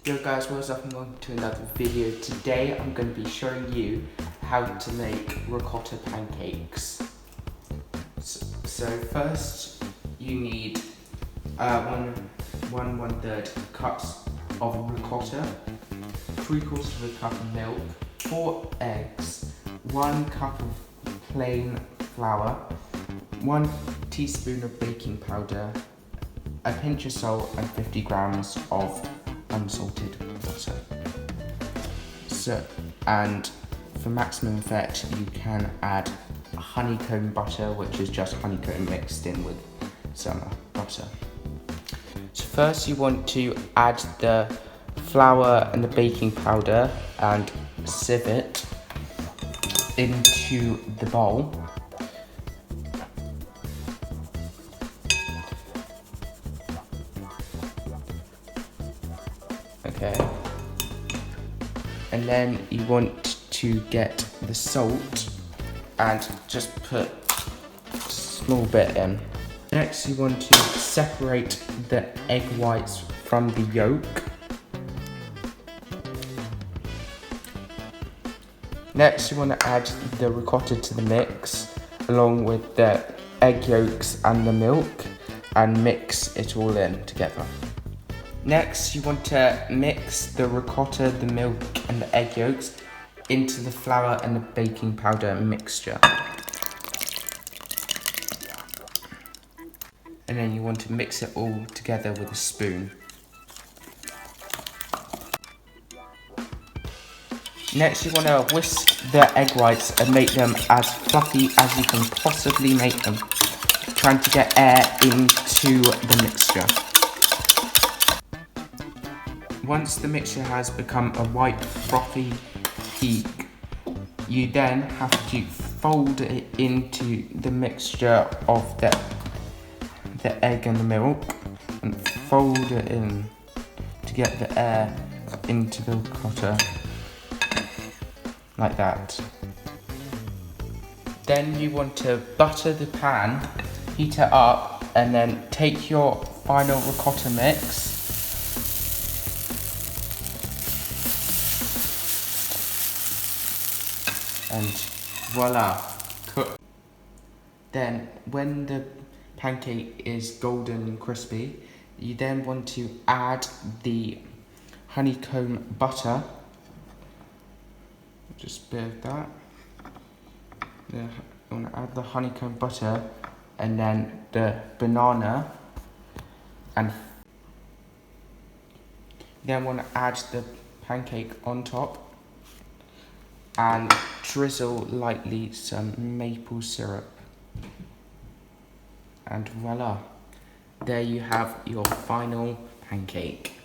Yo guys, what's up? Welcome to another video. Today I'm going to be showing you how to make ricotta pancakes. So first you need 1/3 cups of ricotta, 3/4 of a cup of milk, 4 eggs, 1 cup of plain flour, 1 teaspoon of baking powder, a pinch of salt and 50 grams of unsalted butter. And for maximum effect, you can add honeycomb butter, which is just honeycomb mixed in with some butter. So first you want to add the flour and the baking powder and sieve it into the bowl. Okay, and then you want to get the salt and just put a small bit in. Next you want to separate the egg whites from the yolk. Next you want to add the ricotta to the mix along with the egg yolks and the milk and mix it all in together. Next, you want to mix the ricotta, the milk and the egg yolks into the flour and the baking powder mixture. And then you want to mix it all together with a spoon. Next, you want to whisk the egg whites and make them as fluffy as you can possibly make them, trying to get air into the mixture. Once the mixture has become a white frothy peak, you then have to fold it into the mixture of the egg and the milk and fold it in to get the air into the ricotta, like that. Then you want to butter the pan, heat it up, and then take your final ricotta mix and voila, cooked. Then when the pancake is golden and crispy, you then want to add the honeycomb butter. Just a bit of that. You want to add the honeycomb butter and then the banana, and then want to add the pancake on top and drizzle lightly some maple syrup. And voila, there you have your final pancake.